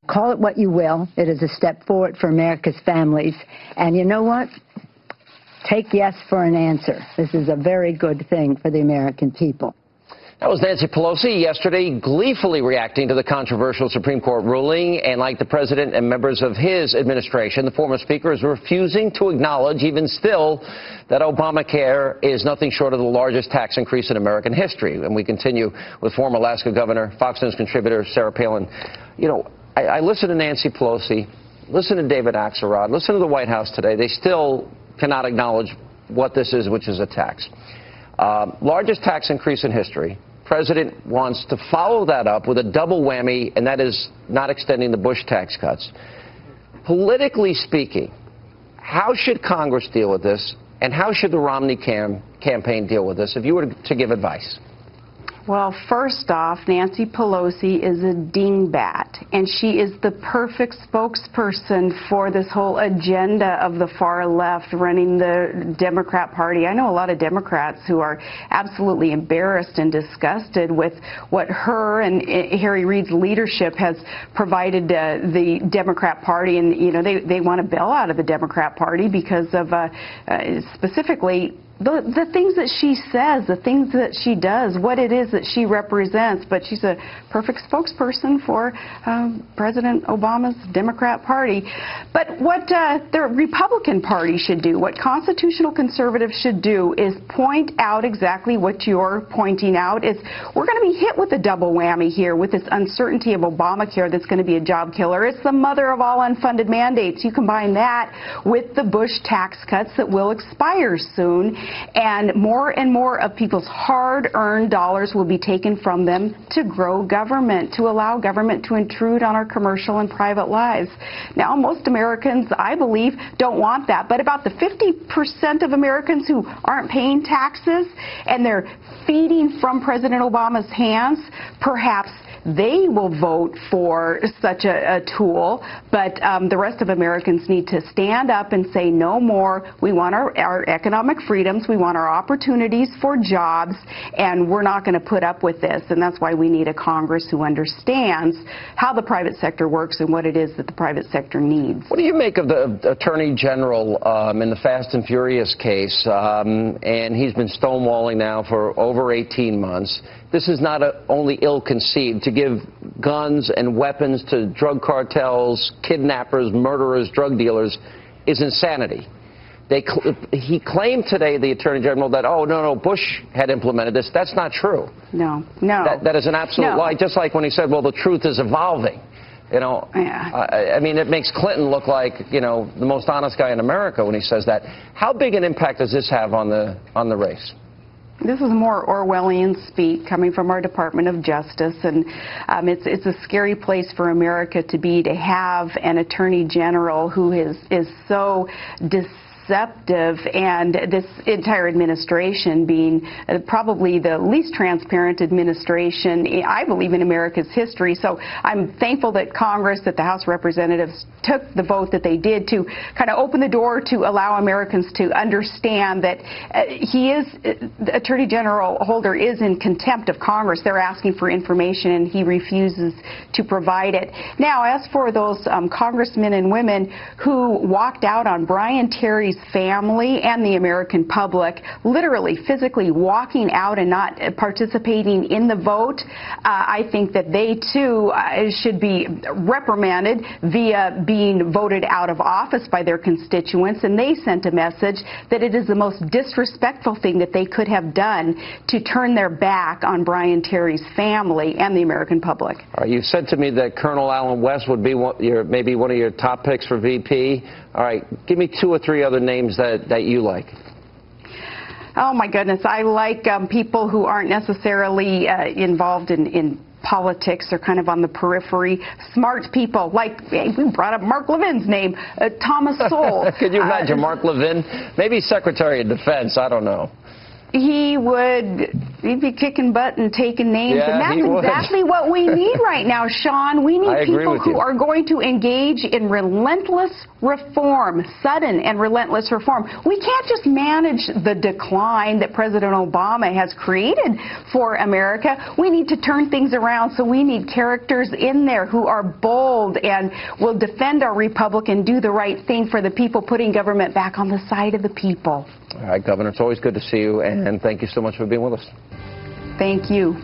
Call it what you will. It is a step forward for America's families. And you know what? Take yes for an answer. This is a very good thing for the American people. That was Nancy Pelosi yesterday gleefully reacting to the controversial Supreme Court ruling. And like the president and members of his administration, the former speaker is refusing to acknowledge, even still, that Obamacare is nothing short of the largest tax increase in American history. And we continue with former Alaska Governor, Fox News contributor Sarah Palin. You know, I listen to Nancy Pelosi, listen to David Axelrod, listen to the White House today. They still cannot acknowledge what this is, which is a tax. Largest tax increase in history. President wants to follow that up with a double whammy, and that is not extending the Bush tax cuts. Politically speaking, how should Congress deal with this, and how should the Romney campaign deal with this, if you were to give advice? Well, first off, Nancy Pelosi is a dingbat, and she is the perfect spokesperson for this whole agenda of the far left running the Democrat Party. I know a lot of Democrats who are absolutely embarrassed and disgusted with what her and Harry Reid's leadership has provided the Democrat Party, and you know they want to bail out of the Democrat Party because of specifically the things that she says, the things that she does, what it is that she represents. But she's a perfect spokesperson for President Obama's Democrat Party. But what the Republican Party should do, what constitutional conservatives should do, is point out exactly what you're pointing out. Is we're going to be hit with a double whammy here with this uncertainty of Obamacare that's going to be a job killer. It's the mother of all unfunded mandates. You combine that with the Bush tax cuts that will expire soon, and more of people's hard-earned dollars will be taken from them to grow government, to allow government to intrude on our commercial and private lives. Now, most Americans, I believe, don't want that, but about the 50% of Americans who aren't paying taxes and they're feeding from President Obama's hands, perhaps they will vote for such a tool, but the rest of Americans need to stand up and say no more. We want our economic freedoms. We want our opportunities for jobs, and we're not going to put up with this. And that's why we need a Congress who understands how the private sector works and what it is that the private sector needs. What do you make of the Attorney General in the Fast and Furious case? And he's been stonewalling now for over 18 months. This is not only ill-conceived. To give guns and weapons to drug cartels, kidnappers, murderers, drug dealers is insanity. He claimed today, the Attorney General, that, oh, no, Bush had implemented this. That's not true. No. That is an absolute lie, just like when he said, well, the truth is evolving. You know, yeah. I mean, it makes Clinton look like, you know, the most honest guy in America when he says that. How big an impact does this have on the race? This is more Orwellian speak coming from our Department of Justice, and it's a scary place for America to be, to have an Attorney General who is so deceptive, and this entire administration being probably the least transparent administration, I believe, in America's history. So I'm thankful that Congress, that the House of Representatives took the vote that they did to kind of open the door to allow Americans to understand that the Attorney General Holder is in contempt of Congress. They're asking for information, and he refuses to provide it. Now, as for those congressmen and women who walked out on Brian Terry's family and the American public, literally, physically walking out and not participating in the vote, I think that they, too, should be reprimanded via being voted out of office by their constituents, and they sent a message that it is the most disrespectful thing that they could have done to turn their back on Brian Terry's family and the American public. You said to me that Colonel Allen West would be maybe one of your top picks for VP. All right, give me 2 or 3 other names that you like. Oh, my goodness. I like people who aren't necessarily involved in politics. They're kind of on the periphery. Smart people, like we brought up Mark Levin's name, Thomas Sowell. Could you imagine Mark Levin? Maybe Secretary of Defense. I don't know. He would He'd be kicking butt and taking names, Yeah, and that's he would. exactly what we need right now, Sean. We I need agree people with who you. are going to engage in relentless reform, sudden and relentless reform. We can't just manage the decline that President Obama has created for America. We need to turn things around, so we need characters in there who are bold and will defend our republic and do the right thing for the people, putting government back on the side of the people. All right, Governor, it's always good to see you, and thank you so much for being with us. Thank you.